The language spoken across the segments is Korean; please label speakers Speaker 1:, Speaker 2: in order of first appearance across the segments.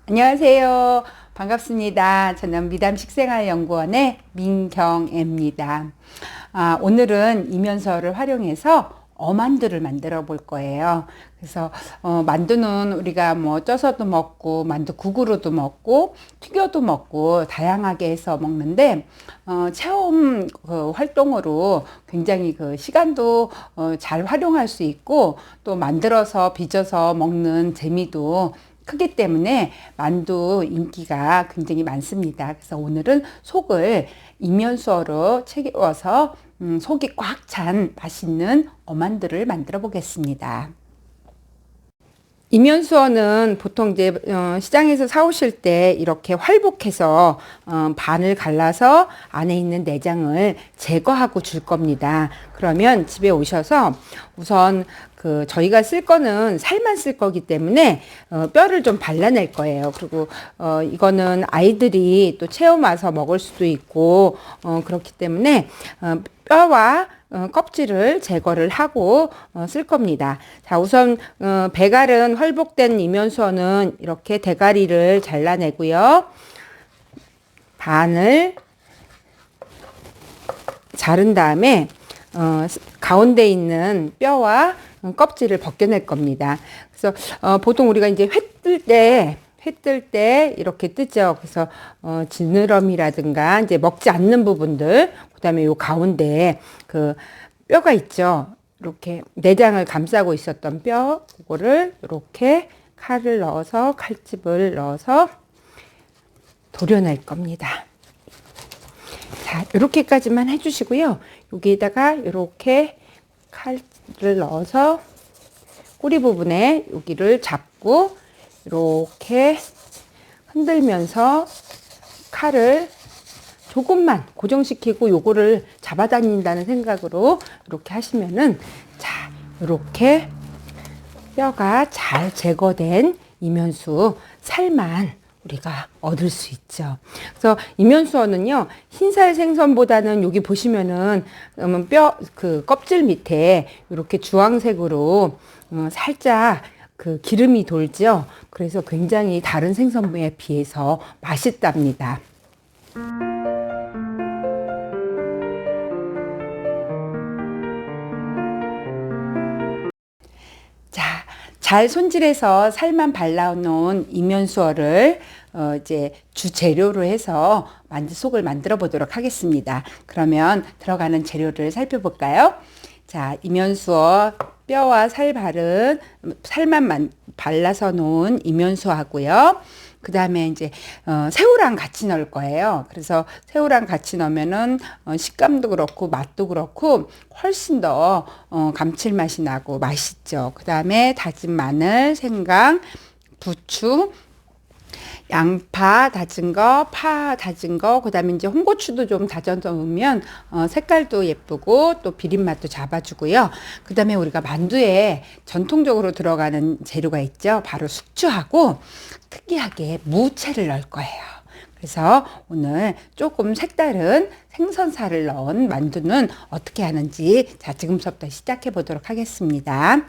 Speaker 1: 안녕하세요. 반갑습니다. 저는 미담식생활연구원의 민경애입니다. 오늘은 이면서를 활용해서 어만두를 만들어 볼 거예요. 그래서 만두는 우리가 뭐 쪄서도 먹고 만두국으로도 먹고 튀겨도 먹고 다양하게 해서 먹는데 체험 그 활동으로 굉장히 그 시간도 잘 활용할 수 있고 또 만들어서 빚어서 먹는 재미도 크기 때문에 만두 인기가 굉장히 많습니다. 그래서 오늘은 속을 이면수어로 채워서 속이 꽉 찬 맛있는 어만두를 만들어 보겠습니다. 이면수어는 보통 이제 시장에서 사오실 때 이렇게 활복해서 반을 갈라서 안에 있는 내장을 제거하고 줄 겁니다. 그러면 집에 오셔서 우선 그 저희가 쓸 거는 살만 쓸 거기 때문에 뼈를 좀 발라낼 거예요. 그리고 이거는 아이들이 또 체험 와서 먹을 수도 있고 그렇기 때문에 뼈와 껍질을 제거를 하고 쓸 겁니다. 자, 우선 배갈은 헐복된 이면수어는 이렇게 대가리를 잘라내고요. 반을 자른 다음에 가운데 있는 뼈와 껍질을 벗겨낼 겁니다. 그래서 보통 우리가 이제 회 뜰 때 이렇게 뜨죠. 그래서 지느러미라든가 이제 먹지 않는 부분들, 그다음에 요 가운데 그 뼈가 있죠. 이렇게 내장을 감싸고 있었던 뼈, 그거를 이렇게 칼을 넣어서 칼집을 넣어서 도려낼 겁니다. 자, 이렇게까지만 해주시고요. 여기에다가 이렇게 칼을 넣어서 꼬리 부분에 여기를 잡고 이렇게 흔들면서 칼을 조금만 고정시키고 요거를 잡아다닌다는 생각으로 이렇게 하시면은 자, 이렇게 뼈가 잘 제거된 이면수 살만 우리가 얻을 수 있죠. 그래서 이면수어는요, 흰살 생선보다는 여기 보시면은 뼈 그 껍질 밑에 이렇게 주황색으로 살짝 그 기름이 돌죠. 그래서 굉장히 다른 생선에 비해서 맛있답니다. 자, 잘 손질해서 살만 발라놓은 이면수어를 이제 주재료로 해서 속을 만들어 보도록 하겠습니다. 그러면 들어가는 재료를 살펴볼까요? 자, 이면수어 뼈와 살만 발라서 놓은 이면수하고요. 그 다음에 이제 새우랑 같이 넣을 거예요. 그래서 새우랑 같이 넣으면은 식감도 그렇고 맛도 그렇고 훨씬 더 감칠맛이 나고 맛있죠. 그 다음에 다진 마늘, 생강, 부추, 양파 다진 거, 파 다진 거, 그 다음에 이제 홍고추도 좀 다져 넣으면 색깔도 예쁘고 또 비린맛도 잡아주고요. 그 다음에 우리가 만두에 전통적으로 들어가는 재료가 있죠. 바로 숙주하고 특이하게 무채를 넣을 거예요. 그래서 오늘 조금 색다른 생선살을 넣은 만두는 어떻게 하는지 자, 지금부터 시작해 보도록 하겠습니다.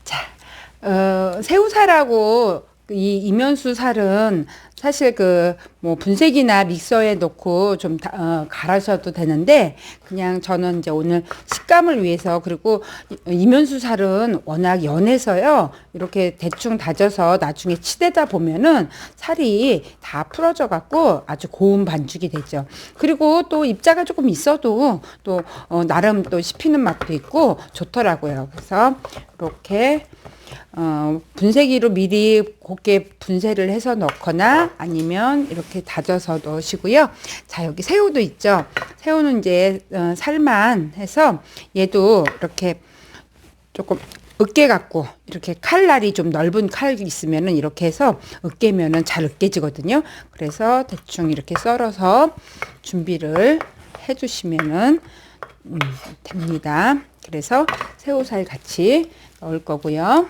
Speaker 1: 자, 새우살하고 이 이면수 살은 사실 그 뭐 분쇄기나 믹서에 넣고 좀 갈아셔도 되는데 그냥 저는 이제 오늘 식감을 위해서 그리고 이면수 살은 워낙 연해서요 이렇게 대충 다져서 나중에 치대다 보면은 살이 다 풀어져 갖고 아주 고운 반죽이 되죠. 그리고 또 입자가 조금 있어도 또 나름 또 씹히는 맛도 있고 좋더라고요. 그래서 이렇게 분쇄기로 미리 곱게 분쇄를 해서 넣거나 아니면 이렇게 다져서 넣으시고요. 자, 여기 새우도 있죠. 새우는 이제 살만 해서 얘도 이렇게 조금 으깨 갖고 이렇게 칼날이 좀 넓은 칼이 있으면은 이렇게 해서 으깨면은 잘 으깨지거든요. 그래서 대충 이렇게 썰어서 준비를 해 주시면은 됩니다. 그래서 새우살 같이 넣을 거고요.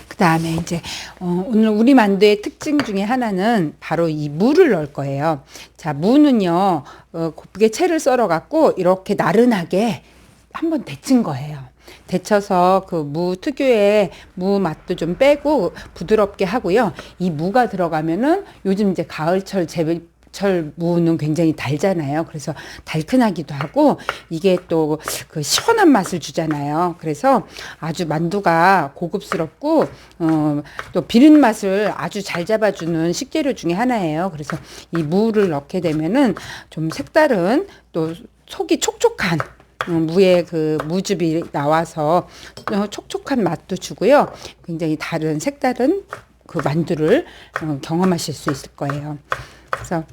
Speaker 1: 그 다음에 이제 오늘 우리 만두의 특징 중에 하나는 바로 이 무를 넣을 거예요. 자, 무는요 곱게 채를 썰어 갖고 이렇게 나른하게 한번 데친 거예요. 데쳐서 그 무 특유의 무 맛도 좀 빼고 부드럽게 하고요. 이 무가 들어가면은 요즘 이제 가을철 제철 무는 굉장히 달잖아요. 그래서 달큰하기도 하고 이게 또 그 시원한 맛을 주잖아요. 그래서 아주 만두가 고급스럽고 또 비린 맛을 아주 잘 잡아주는 식재료 중에 하나예요. 그래서 이 무를 넣게 되면은 좀 색다른 또 속이 촉촉한 무의 그 무즙이 나와서 촉촉한 맛도 주고요. 굉장히 다른 색다른 그 만두를 경험하실 수 있을 거예요. 그래서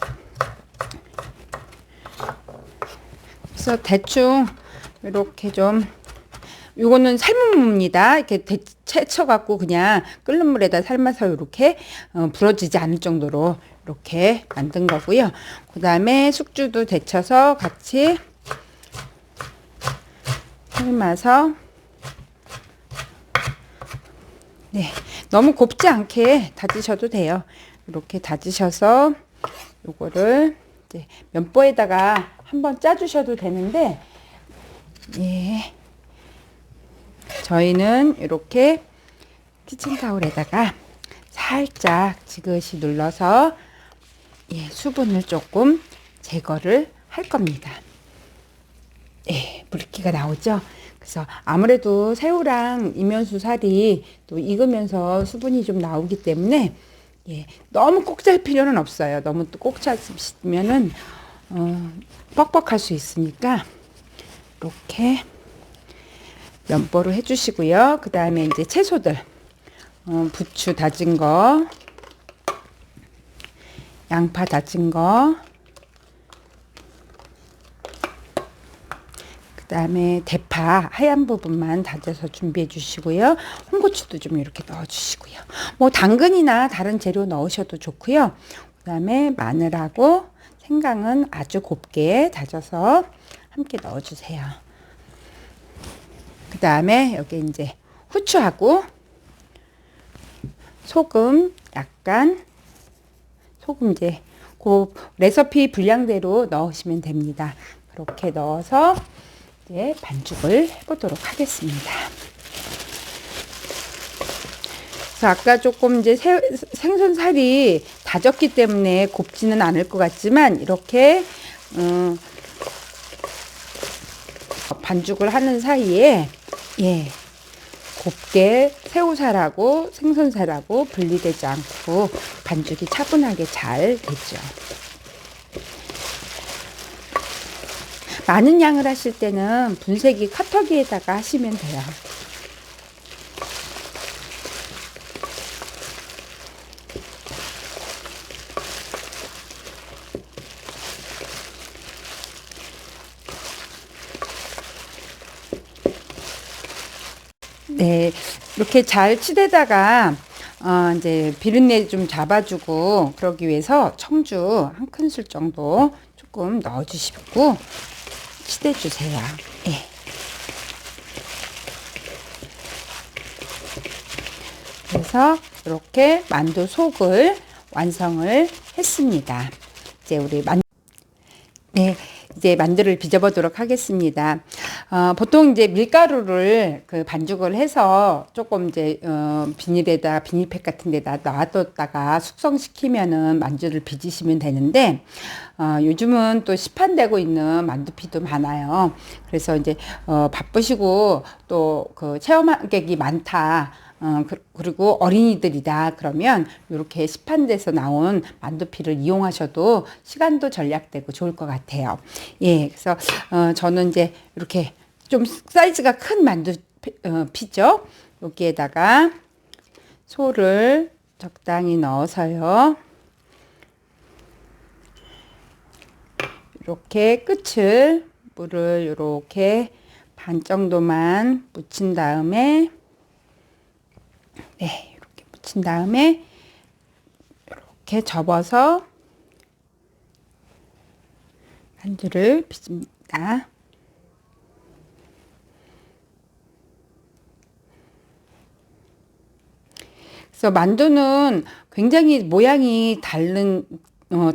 Speaker 1: 대충 이렇게 좀 요거는 삶은 무입니다. 이렇게 채쳐 갖고 그냥 끓는 물에다 삶아서 이렇게 부러지지 않을 정도로 이렇게 만든 거고요. 그다음에 숙주도 데쳐서 같이 삶아서 네, 너무 곱지 않게 다지셔도 돼요. 이렇게 다지셔서 요거를 이제 면보에다가 한번 짜주셔도 되는데 예, 저희는 이렇게 키친타올에다가 살짝 지그시 눌러서 예, 수분을 조금 제거를 할 겁니다. 예, 물기가 나오죠. 그래서 아무래도 새우랑 이면수 살이 또 익으면서 수분이 좀 나오기 때문에 예, 너무 꼭 짤 필요는 없어요. 너무 꼭 짜면은 뻑뻑할 수 있으니까 이렇게 면보로 해주시고요. 그 다음에 이제 채소들 부추 다진 거, 양파 다진 거, 그 다음에 대파 하얀 부분만 다져서 준비해 주시고요. 홍고추도 좀 이렇게 넣어 주시고요. 뭐 당근이나 다른 재료 넣으셔도 좋고요. 그 다음에 마늘하고 생강은 아주 곱게 다져서 함께 넣어 주세요. 그 다음에 여기 이제 후추하고 소금 약간, 소금 이제 그 레시피 분량대로 넣으시면 됩니다. 그렇게 넣어서 이제 반죽을 해보도록 하겠습니다. 그래서 아까 조금 이제 생선살이 다졌기 때문에 곱지는 않을 것 같지만 이렇게 반죽을 하는 사이에 예, 곱게 새우살하고 생선살하고 분리되지 않고 반죽이 차분하게 잘 되죠. 많은 양을 하실 때는 분쇄기 카터기에다가 하시면 돼요. 네, 이렇게 잘 치대다가 이제 비린내 좀 잡아주고 그러기 위해서 청주 한 큰술 정도 조금 넣어주시고 치대주세요. 예. 그래서 이렇게 만두 속을 완성을 했습니다. 이제 우리 네, 이제 만두를 빚어보도록 하겠습니다. 보통 이제 밀가루를 그 반죽을 해서 조금 이제 비닐팩 같은 데다 놔뒀다가 숙성시키면은 만두를 빚으시면 되는데 요즘은 또 시판되고 있는 만두피도 많아요. 그래서 이제 바쁘시고 또 그 체험객이 많다. 그리고 어린이들이다 그러면 이렇게 시판돼서 나온 만두피를 이용하셔도 시간도 절약되고 좋을 것 같아요. 예, 그래서 저는 이제 이렇게 좀 사이즈가 큰 만두피죠. 여기에다가 소를 적당히 넣어서요. 이렇게 끝을 물을 이렇게 반 정도만 묻힌 다음에 네, 이렇게 묻힌 다음에 이렇게 접어서 만두를 빚습니다. 그래서 만두는 굉장히 모양이 다른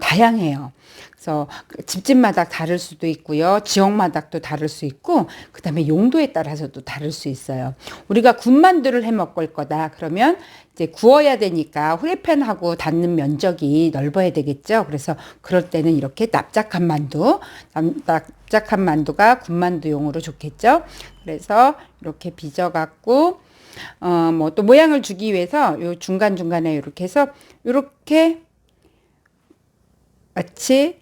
Speaker 1: 다양해요. 그래서 집집마다 다를 수도 있고요. 지역마다 또 다를 수 있고, 그 다음에 용도에 따라서도 다를 수 있어요. 우리가 군만두를 해 먹을 거다. 그러면 이제 구워야 되니까 후라이팬하고 닿는 면적이 넓어야 되겠죠. 그래서 그럴 때는 이렇게 납작한 만두가 군만두용으로 좋겠죠. 그래서 이렇게 빚어갖고, 뭐 또 모양을 주기 위해서 요 중간중간에 이렇게 해서 이렇게 마치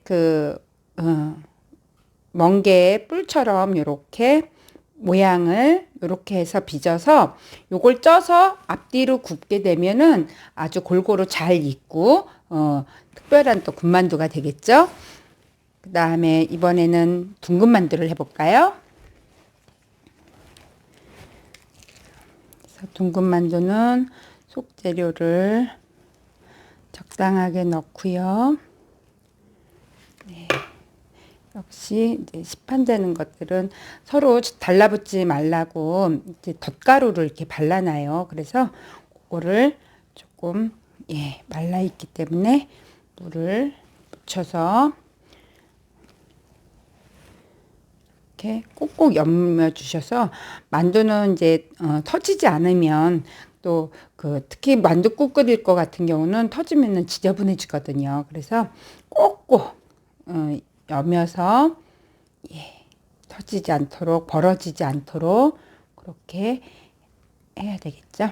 Speaker 1: 멍게 뿔처럼 요렇게 모양을 요렇게 해서 빚어서 요걸 쪄서 앞뒤로 굽게 되면은 아주 골고루 잘 익고 특별한 또 군만두가 되겠죠. 그 다음에 이번에는 둥근 만두를 해볼까요? 그래서 둥근 만두는 속재료를 적당하게 넣고요. 네. 역시 이제 시판되는 것들은 서로 달라붙지 말라고 이제 덧가루를 이렇게 발라놔요. 그래서 그거를 조금 말라 있기 때문에 물을 묻혀서 이렇게 꼭꼭 염려 주셔서 만두는 이제 터지지 않으면 또 특히 만두국 끓일 것 같은 경우는 터지면은 지저분해지거든요. 그래서 꼭꼭 여며서 터지지 않도록 벌어지지 않도록 그렇게 해야 되겠죠.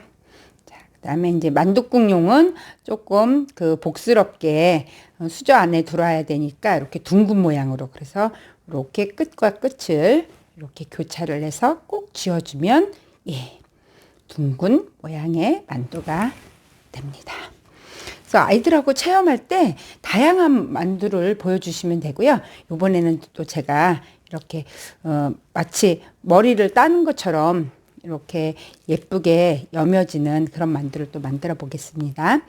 Speaker 1: 자, 그다음에 이제 만둣국용은 조금 복스럽게 수저 안에 들어와야 되니까 이렇게 둥근 모양으로 그래서 이렇게 끝과 끝을 이렇게 교차를 해서 꼭 쥐어주면 둥근 모양의 만두가 됩니다. 그래서 아이들하고 체험할 때 다양한 만두를 보여주시면 되고요. 이번에는 또 제가 이렇게 마치 머리를 따는 것처럼 이렇게 예쁘게 여며지는 그런 만두를 또 만들어 보겠습니다.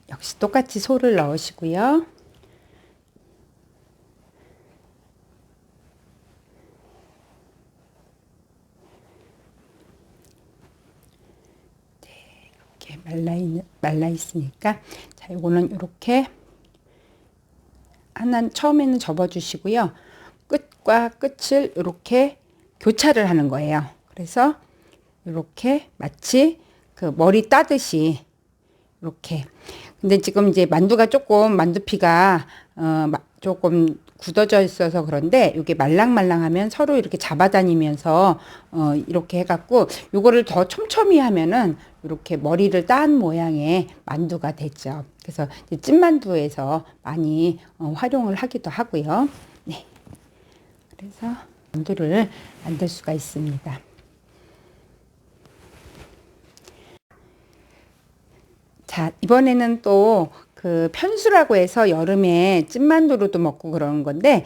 Speaker 1: 역시 똑같이 소를 넣으시고요. 말라 있으니까 자, 요거는 이렇게 하나 처음에는 접어 주시고요. 끝과 끝을 이렇게 교차를 하는 거예요. 그래서 이렇게 마치 머리 따듯이 이렇게. 근데 지금 이제 만두가 조금 만두피가 조금 굳어져 있어서 그런데 이게 말랑말랑하면 서로 이렇게 잡아다니면서 이렇게 해갖고 요거를 더 촘촘히 하면은 이렇게 머리를 딴 모양의 만두가 되죠. 그래서 찐만두에서 많이 활용을 하기도 하고요. 네. 그래서 만두를 만들 수가 있습니다. 자, 이번에는 또 편수라고 해서 여름에 찐만두로도 먹고 그러는 건데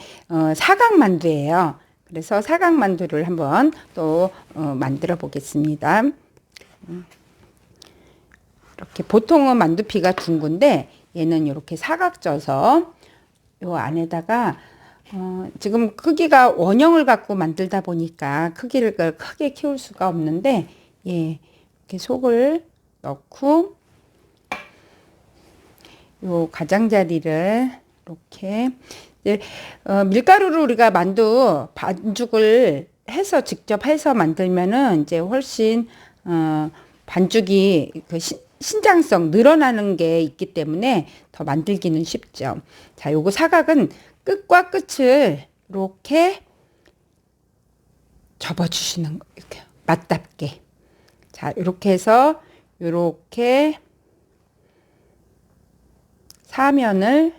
Speaker 1: 사각만두예요. 그래서 사각만두를 한번 또 만들어 보겠습니다. 이렇게 보통은 만두피가 둥근데 얘는 이렇게 사각 쪄서 요 안에다가 지금 크기가 원형을 갖고 만들다 보니까 크기를 크게 키울 수가 없는데 이렇게 속을 넣고 요 가장자리를 이렇게 밀가루로 우리가 만두 반죽을 해서 직접 해서 만들면은 이제 훨씬 반죽이 신장성 늘어나는 게 있기 때문에 더 만들기는 쉽죠. 자, 요거 사각은 끝과 끝을 이렇게 접어 주시는 거 이렇게 맞닿게. 자, 이렇게 해서 이렇게 사면을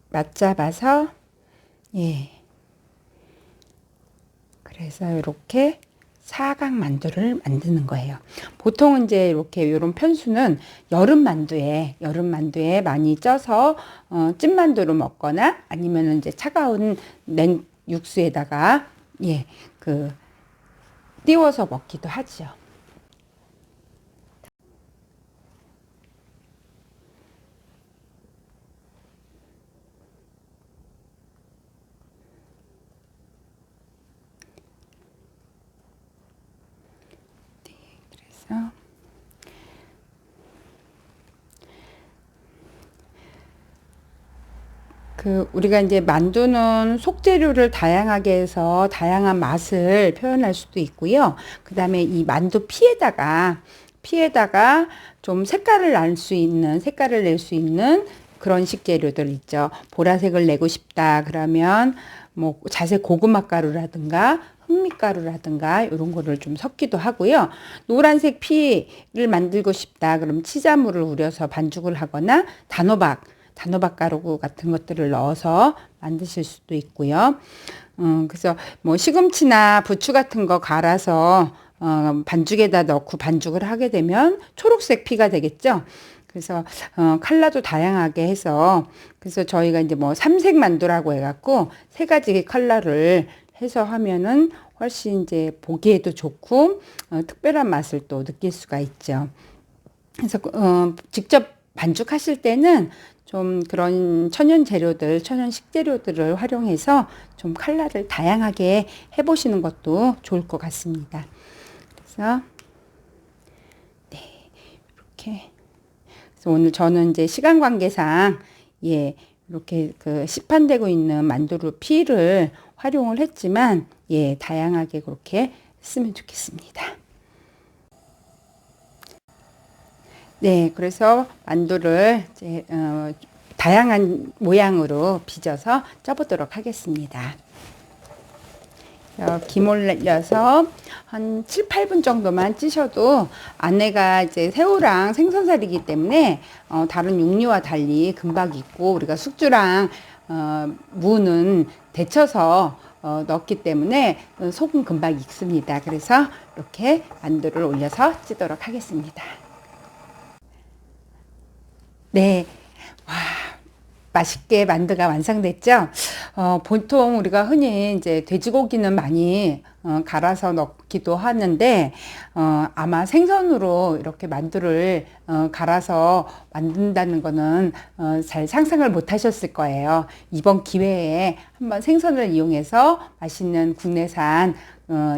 Speaker 1: 맞잡아서 그래서 이렇게 사각 만두를 만드는 거예요. 보통은 이제 이렇게 이런 편수는 여름 만두에 많이 쪄서 찐만두로 먹거나 아니면 이제 차가운 냉 육수에다가 띄워서 먹기도 하죠. 우리가 이제 만두는 속재료를 다양하게 해서 다양한 맛을 표현할 수도 있고요. 그 다음에 이 만두 피에다가 좀 색깔을 낼 수 있는 그런 식재료들 있죠. 보라색을 내고 싶다 그러면 뭐 자색 고구마 가루라든가 흑미가루라든가 이런 거를 좀 섞기도 하고요. 노란색 피를 만들고 싶다 그럼 치자물을 우려서 반죽을 하거나 단호박 가루 같은 것들을 넣어서 만드실 수도 있고요. 그래서 뭐 시금치나 부추 같은 거 갈아서 반죽에다 넣고 반죽을 하게 되면 초록색 피가 되겠죠. 그래서 컬러도 다양하게 해서 그래서 저희가 이제 뭐 삼색 만두라고 해갖고 세 가지 컬러를 해서 하면은 훨씬 이제 보기에도 좋고 특별한 맛을 또 느낄 수가 있죠. 그래서 직접 반죽하실 때는 좀 그런 천연 식재료들을 활용해서 좀 컬러를 다양하게 해보시는 것도 좋을 것 같습니다. 그래서 네, 이렇게 그래서 오늘 저는 이제 시간 관계상 이렇게 시판되고 있는 만두루 피를 활용을 했지만 다양하게 그렇게 했으면 좋겠습니다. 네, 그래서 만두를 이제 다양한 모양으로 빚어서 쪄보도록 하겠습니다. 기몰 내려서 한 7, 8분 정도만 찌셔도 안에가 이제 새우랑 생선살이기 때문에 다른 육류와 달리 금방 익고 우리가 숙주랑 무는 데쳐서 넣기 때문에 속은 금방 익습니다. 그래서 이렇게 만두를 올려서 찌도록 하겠습니다. 네. 와, 맛있게 만두가 완성됐죠? 보통 우리가 흔히 이제 돼지고기는 많이 갈아서 넣기도 하는데, 아마 생선으로 이렇게 만두를 갈아서 만든다는 거는 잘 상상을 못 하셨을 거예요. 이번 기회에 한번 생선을 이용해서 맛있는 국내산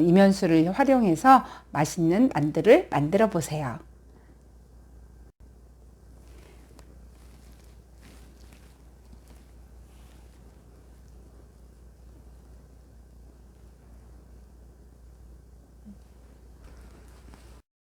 Speaker 1: 이면수를 활용해서 맛있는 만두를 만들어 보세요.